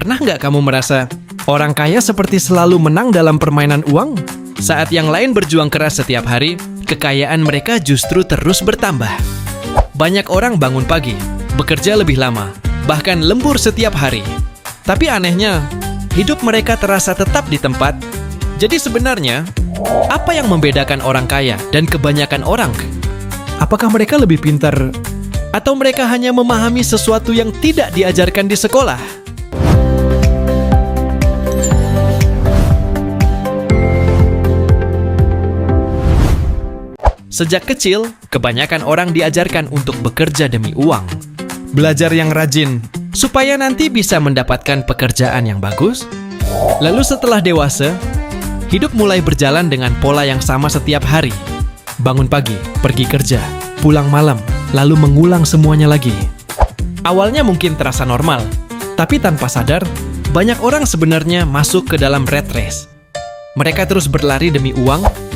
Pernah nggak kamu merasa orang kaya seperti selalu menang dalam permainan uang? Saat yang lain berjuang keras setiap hari, kekayaan mereka justru terus bertambah. Banyak orang bangun pagi, bekerja lebih lama, bahkan lembur setiap hari. Tapi anehnya, hidup mereka terasa tetap di tempat. Jadi sebenarnya, apa yang membedakan orang kaya dan kebanyakan orang? Apakah mereka lebih pintar? Atau mereka hanya memahami sesuatu yang tidak diajarkan di sekolah? Sejak kecil, kebanyakan orang diajarkan untuk bekerja demi uang. Belajar yang rajin, supaya nanti bisa mendapatkan pekerjaan yang bagus. Lalu setelah dewasa, hidup mulai berjalan dengan pola yang sama setiap hari. Bangun pagi, pergi kerja, pulang malam, lalu mengulang semuanya lagi. Awalnya mungkin terasa normal, tapi tanpa sadar, banyak orang sebenarnya masuk ke dalam rat race. Mereka terus berlari demi uang,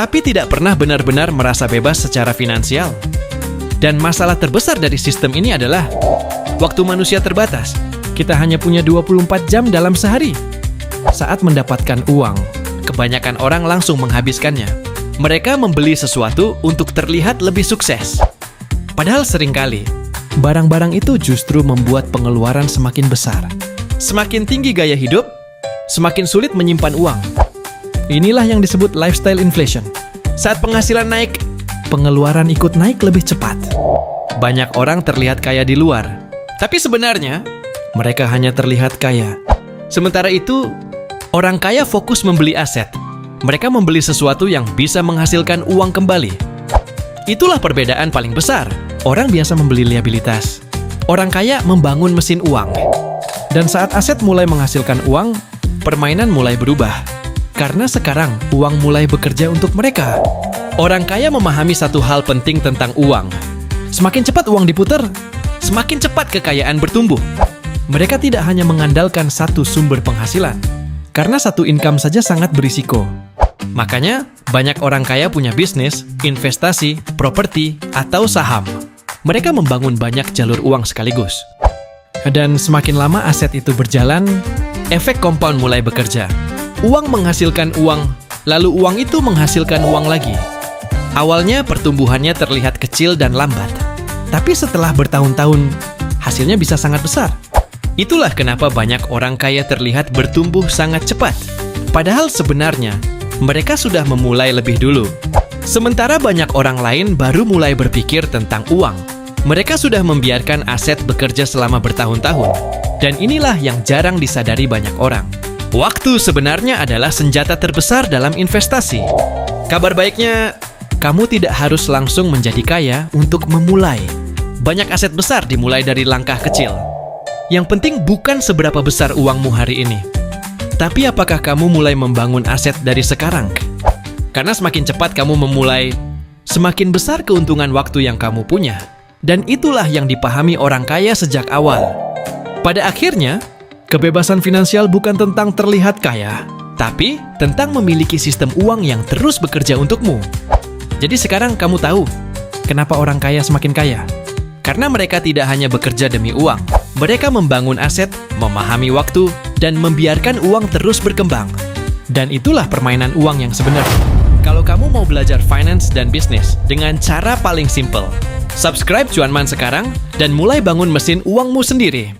tapi tidak pernah benar-benar merasa bebas secara finansial. Dan masalah terbesar dari sistem ini adalah waktu manusia terbatas. Kita hanya punya 24 jam dalam sehari. Saat mendapatkan uang, kebanyakan orang langsung menghabiskannya. Mereka membeli sesuatu untuk terlihat lebih sukses. Padahal seringkali, barang-barang itu justru membuat pengeluaran semakin besar. Semakin tinggi gaya hidup, semakin sulit menyimpan uang. Inilah yang disebut lifestyle inflation. Saat penghasilan naik, pengeluaran ikut naik lebih cepat. Banyak orang terlihat kaya di luar, tapi sebenarnya mereka hanya terlihat kaya. Sementara itu, orang kaya fokus membeli aset. Mereka membeli sesuatu yang bisa menghasilkan uang kembali. Itulah perbedaan paling besar. Orang biasa membeli liabilitas. Orang kaya membangun mesin uang. Dan saat aset mulai menghasilkan uang, permainan mulai berubah. Karena sekarang uang mulai bekerja untuk mereka. Orang kaya memahami satu hal penting tentang uang. Semakin cepat uang diputar, semakin cepat kekayaan bertumbuh. Mereka tidak hanya mengandalkan satu sumber penghasilan, karena satu income saja sangat berisiko. Makanya, banyak orang kaya punya bisnis, investasi, properti, atau saham. Mereka membangun banyak jalur uang sekaligus. Dan semakin lama aset itu berjalan, efek compound mulai bekerja. Uang menghasilkan uang, lalu uang itu menghasilkan uang lagi. Awalnya pertumbuhannya terlihat kecil dan lambat. Tapi setelah bertahun-tahun, hasilnya bisa sangat besar. Itulah kenapa banyak orang kaya terlihat bertumbuh sangat cepat. Padahal sebenarnya, mereka sudah memulai lebih dulu. Sementara banyak orang lain baru mulai berpikir tentang uang. Mereka sudah membiarkan aset bekerja selama bertahun-tahun. Dan inilah yang jarang disadari banyak orang. Waktu sebenarnya adalah senjata terbesar dalam investasi. Kabar baiknya, kamu tidak harus langsung menjadi kaya untuk memulai. Banyak aset besar dimulai dari langkah kecil. Yang penting bukan seberapa besar uangmu hari ini, tapi apakah kamu mulai membangun aset dari sekarang? Karena semakin cepat kamu memulai, semakin besar keuntungan waktu yang kamu punya. Dan itulah yang dipahami orang kaya sejak awal. Pada akhirnya, kebebasan finansial bukan tentang terlihat kaya, tapi tentang memiliki sistem uang yang terus bekerja untukmu. Jadi sekarang kamu tahu kenapa orang kaya semakin kaya. Karena mereka tidak hanya bekerja demi uang, mereka membangun aset, memahami waktu, dan membiarkan uang terus berkembang. Dan itulah permainan uang yang sebenarnya. Kalau kamu mau belajar finance dan bisnis dengan cara paling simple, subscribe Cuan Man sekarang dan mulai bangun mesin uangmu sendiri.